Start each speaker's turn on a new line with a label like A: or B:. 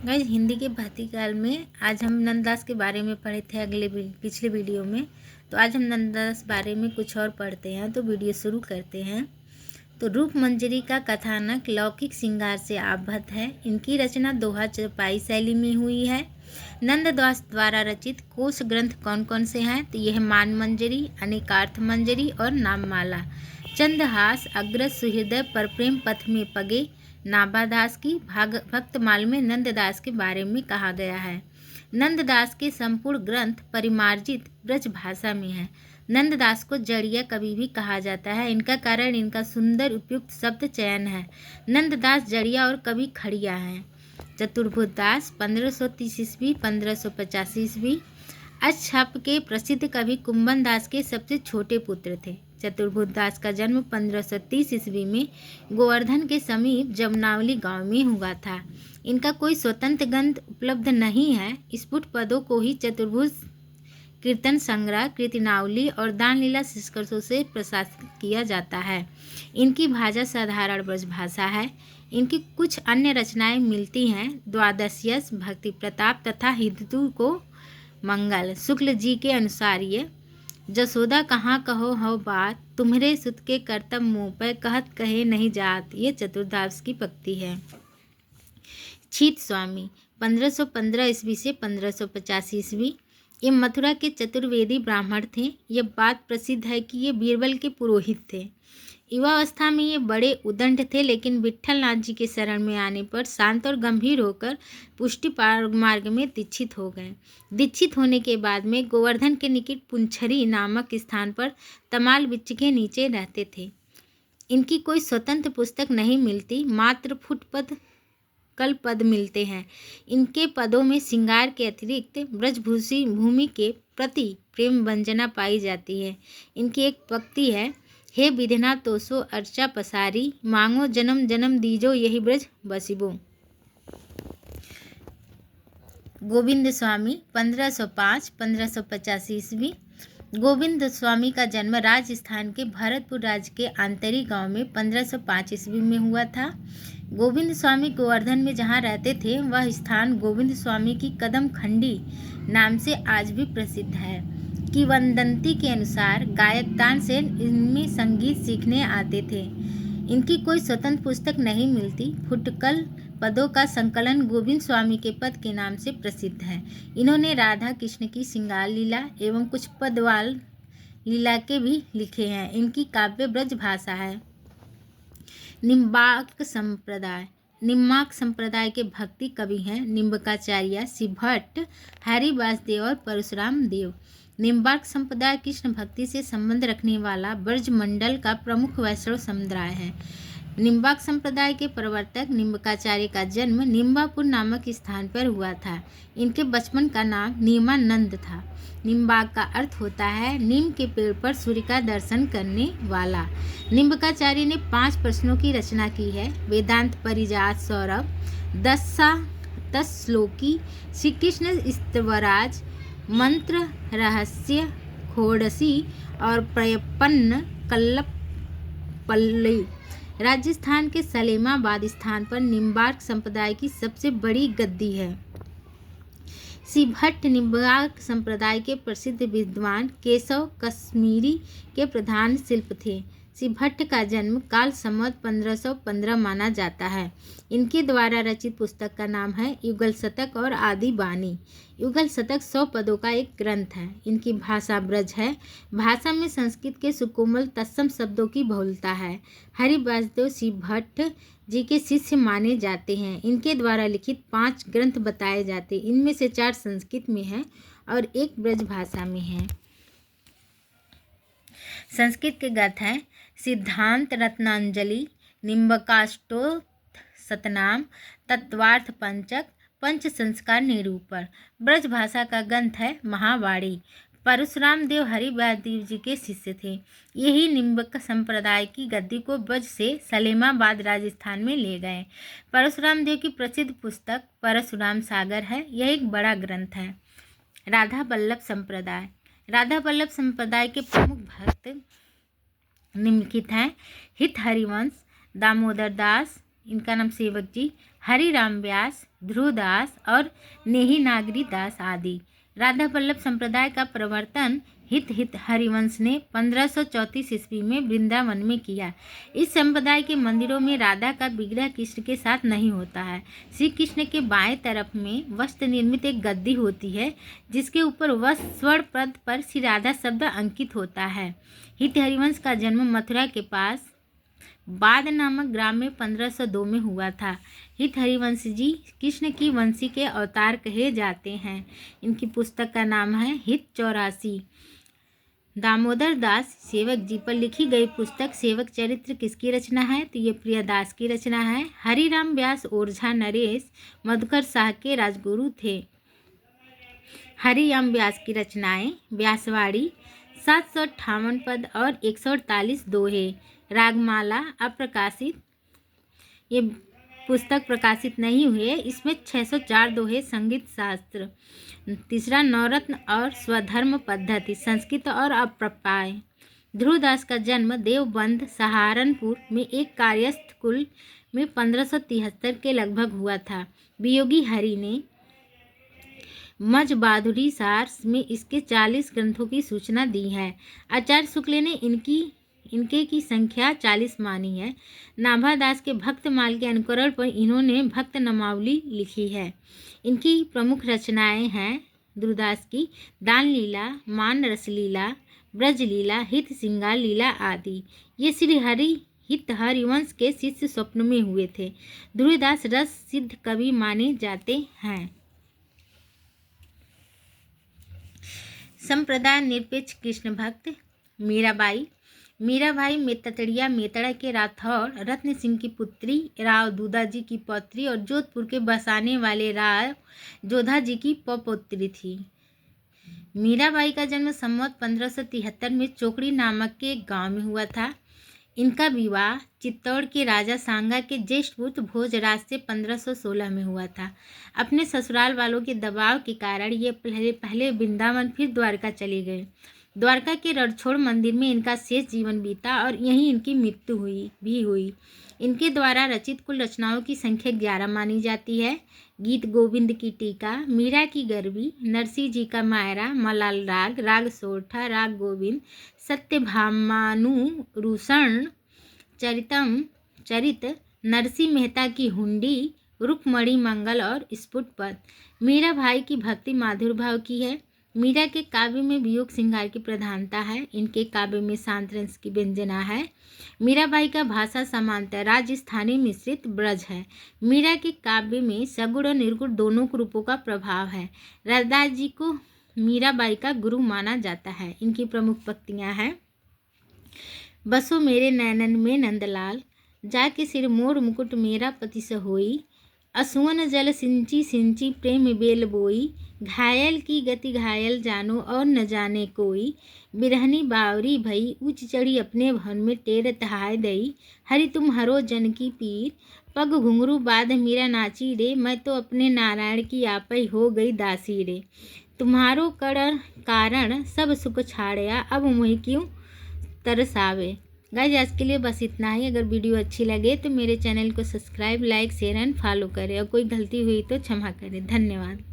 A: Guys, Hindi के भातीकाल में आज हम नंददास के बारे में पढ़े थे पिछले वीडियो में। तो आज हम नंददास बारे में कुछ और पढ़ते हैं। तो वीडियो शुरू करते हैं। तो रूप मंजरी का कथानक लौकिक श्रृंगार से आबद्ध है। इनकी रचना दोहा चौपाई शैली में हुई है। नंददास द्वारा रचित कोश ग्रंथ कौन कौन से हैं? तो यह मान मंजरी, अनेकार्थ मंजरी और नाममाला। चंदहास, अग्रज सुहृदय, परप्रेम पथ में पगे, नाभादास की भक्तमाल में नंददास के बारे में कहा गया है। नंददास के संपूर्ण ग्रंथ परिमार्जित ब्रज भाषा में है। नंददास को जड़िया कवि भी कहा जाता है। इनका कारण इनका सुंदर उपयुक्त शब्द चयन है। नंददास जड़िया और कवि खड़िया हैं। चतुर्भुज दास 1530 ईस्वी 1550 ईस्वी अक्षप के प्रसिद्ध कवि कुंभन दास के सबसे छोटे पुत्र थे। चतुर्भुज दास का जन्म 1530 ईस्वी में गोवर्धन के समीप जमुनावली गांव में हुआ था। इनका कोई स्वतंत्र ग्रंथ उपलब्ध नहीं है। स्फुट पदों को ही चतुर्भुज कीर्तन संग्रह, कीर्तनावली और दान लीला शिष्कर्षों से प्रशासित किया जाता है। इनकी भाषा साधारण ब्रज भाषा है। इनकी कुछ अन्य रचनाएं मिलती हैं। द्वादशयस, भक्ति प्रताप तथा हिंदू को मंगल। शुक्ल जी के अनुसार ये जसोदा कहाँ कहो हो बात, तुम्हारे सुत के करतब मुँह पर कहत कहे नहीं जात। ये चतुर्दास की पंक्ति है। छीत स्वामी 1515 ईस्वी से 1550 ईस्वी ये मथुरा के चतुर्वेदी ब्राह्मण थे। ये बात प्रसिद्ध है कि ये बीरबल के पुरोहित थे। युवावस्था में ये बड़े उदंड थे, लेकिन विट्ठल नाथ जी के शरण में आने पर शांत और गंभीर होकर पुष्टि मार्ग में दीक्षित हो गए। दीक्षित होने के बाद में गोवर्धन के निकट पुंछरी नामक स्थान पर तमाल वृक्ष के नीचे रहते थे। इनकी कोई स्वतंत्र पुस्तक नहीं मिलती, मात्र फुटपद कल पद मिलते हैं। इनके पदों में श्रृंगार के अतिरिक्त ब्रजभूषी भूमि के प्रति प्रेम वंजना पाई जाती है। इनकी एक पंक्ति है, हे विधना तोसो अर्चा पसारी, मांगो जन्म जन्म दीजो यही ब्रज बसिबो। गोविंद स्वामी 1505-1585 ईस्वी गोविंद स्वामी का जन्म राजस्थान के भरतपुर राज्य के आंतरी गांव में 1505 ईस्वी में हुआ था। गोविंद स्वामी गोवर्धन में जहाँ रहते थे वह स्थान गोविंद स्वामी की कदम खंडी नाम से आज भी प्रसिद्ध है। किंवदंती के अनुसार गायकदान से इनमें संगीत सीखने आते थे। इनकी कोई स्वतंत्र पुस्तक नहीं मिलती। फुटकल पदों का संकलन गोविंद स्वामी के पद के नाम से प्रसिद्ध है। इन्होंने राधा कृष्ण की श्रृंगार लीला एवं कुछ पदवाल लीला के भी लिखे हैं। इनकी काव्य ब्रज भाषा है। निम्बार्क संप्रदाय के भक्ति कवि हैं निम्बकाचार्य, शिवभट्ट, हरिवासदेव और परशुराम देव। निम्बार्क संप्रदाय कृष्ण भक्ति से संबंध रखने वाला ब्रजमंडल का प्रमुख वैष्णव समुदाय है। निम्बार्क संप्रदाय के प्रवर्तक निम्बकाचार्य का जन्म निम्बापुर नामक स्थान पर हुआ था। इनके बचपन का नाम नीमानंद था। निम्बार्क का अर्थ होता है नीम के पेड़ पर सूर्य का दर्शन करने वाला। निम्बकाचार्य ने 5 प्रश्नों की रचना की है। वेदांत परिजात सौरभ, 10 श्लोकी, श्री कृष्ण स्तवराज, मंत्र रहस्य खोड़सी और प्रयपन्न कल्लपल्ली। राजस्थान के सलेमाबाद स्थान पर निम्बार्क संप्रदाय की सबसे बड़ी गद्दी है। शिवभट्ट निम्बार्क संप्रदाय के प्रसिद्ध विद्वान केशव कश्मीरी के प्रधान शिल्प थे। शिवभट्ट का जन्म काल संवत 1515 माना जाता है। इनके द्वारा रचित पुस्तक का नाम है युगल शतक और आदि बानी। युगल शतक 100 पदों का एक ग्रंथ है। इनकी भाषा ब्रज है। भाषा में संस्कृत के सुकोमल तत्सम शब्दों की बहुलता है। हरिवासदेव शिवभट्ट जी के शिष्य माने जाते हैं। इनके द्वारा लिखित 5 ग्रंथ बताए जाते। इनमें से 4 संस्कृत में हैं और 1 ब्रज भाषा में है। संस्कृत के ग्रंथ हैं सिद्धांत रत्नांजलि, निम्बकाष्टोत्थ सतनाम, तत्वार्थ पंचक, पंच संस्कार निरूपण। ब्रज भाषा का ग्रंथ है महावाणी। परशुराम देव हरिवासदेव जी के शिष्य थे। यही निम्बक संप्रदाय की गद्दी को ब्रज से सलेमाबाद राजस्थान में ले गए। परशुराम देव की प्रसिद्ध पुस्तक परशुराम सागर है। यह एक बड़ा ग्रंथ है। राधा वल्लभ संप्रदाय के प्रमुख भक्त निम्नलिखित हैं। हित हरिवंश, दामोदर दास, इनका नाम सेवक जी, हरिराम व्यास, ध्रुवदास और नेही नागरी दास आदि। राधा वल्लभ संप्रदाय का प्रवर्तन हित हरिवंश ने 1534 ईस्वी में वृंदावन में किया। इस संप्रदाय के मंदिरों में राधा का विग्रह कृष्ण के साथ नहीं होता है। श्री कृष्ण के बाएं तरफ में वस्त्र निर्मित एक गद्दी होती है, जिसके ऊपर स्वर्ण पद पर श्री राधा शब्द अंकित होता है। हित हरिवंश का जन्म मथुरा के पास बाद नामक ग्राम में 1502 में हुआ था। हित हरिवंश जी कृष्ण की वंशी के अवतार कहे जाते हैं। इनकी पुस्तक का नाम है हित 84। दामोदर दास सेवक जी पर लिखी गई पुस्तक सेवक चरित्र किसकी रचना है? तो ये प्रियदास की रचना है। हरिराम व्यास ओरछा नरेश मधुकर शाह के राजगुरु थे। हरिराम व्यास की रचनाएं व्यासवाड़ी 758 पद और 148 दोहे। रागमाला अप्रकाशित, ये पुस्तक प्रकाशित नहीं हुए। इसमें 604 दोहे संगीत शास्त्र। तीसरा नवरत्न और स्वधर्म पद्धति संस्कृत और अप्रपाय। ध्रुवदास का जन्म देवबंद सहारनपुर में एक कायस्थ कुल में 1573 के लगभग हुआ था। वियोगी हरि ने मजबाधुरी सार में इसके 40 ग्रंथों की सूचना दी है। आचार्य शुक्ल ने इनके की संख्या 40 मानी है। नाभादास के भक्तमाल के अनुकरण पर इन्होंने भक्त नामावली लिखी है। इनकी प्रमुख रचनाएं हैं ध्रुवदास की दान लीला, मान रसलीला, ब्रज लीला, हित सिंगार लीला आदि। ये श्री हित हरिवंश के शिष्य स्वप्न में हुए थे। ध्रुवदास रस सिद्ध कवि माने जाते हैं। संप्रदाय निरपेक्ष कृष्ण भक्त मीराबाई मेतड़िया मेतड़ा के राठौर रत्न सिंह की पुत्री, राव दूधा जी की पौत्री और जोधपुर के बसाने वाले राव जोधा जी की पौत्री थी। मीराबाई का जन्म संवत 1573 में चोकड़ी नामक के एक गांव में हुआ था। इनका विवाह चित्तौड़ के राजा सांगा के ज्येष्ठ पुत्र भोजराज से 1516 में हुआ था। अपने ससुराल वालों के दबाव के कारण ये पहले वृंदावन फिर द्वारका चले गए। द्वारका के रणछोड़ मंदिर में इनका शेष जीवन बीता और यहीं इनकी मृत्यु हुई। इनके द्वारा रचित कुल रचनाओं की संख्या 11 मानी जाती है। गीत गोविंद की टीका, मीरा की गरबी, नरसिंह जी का मायरा, मलाल राग, राग सोरठा, राग गोविंद, सत्यभामानुरूषण चरित, नरसिंह मेहता की हुंडी, रुक्मणी मंगल और स्फुट पद। मीरा भाई की भक्ति माधुर भाव की है। मीरा के काव्य में वियोग श्रृंगार की प्रधानता है। इनके काव्य में शांत रस की व्यंजना है। मीराबाई का भाषा समांतर राजस्थानी मिश्रित ब्रज है। मीरा के काव्य में सगुण और निर्गुण दोनों रूपों का प्रभाव है। रविदास जी को मीराबाई का गुरु माना जाता है। इनकी प्रमुख पंक्तियां हैं। बसो मेरे नैनन में नंदलाल, जाके सिर मोर मुकुट मेरा पति सहोई, असुवन जल सिंची सिंची प्रेम बेल बोई, घायल की गति घायल जानो और न जाने कोई, बिरहनी बावरी भई ऊंच चढ़ी अपने भवन में टेर तहाय दई, हरि तुम हरो जन की पीर, पग घुंघरू बाध मीरा नाची रे, मैं तो अपने नारायण की आपई हो गई दासी रे, तुम्हारो कारण सब सुख छाड़या, अब मोहि क्यों तरसावे। गाइस आज के लिए बस इतना ही। अगर वीडियो अच्छी लगे तो मेरे चैनल को subscribe, like, share and follow करें और कोई गलती हुई तो क्षमा करें। धन्यवाद।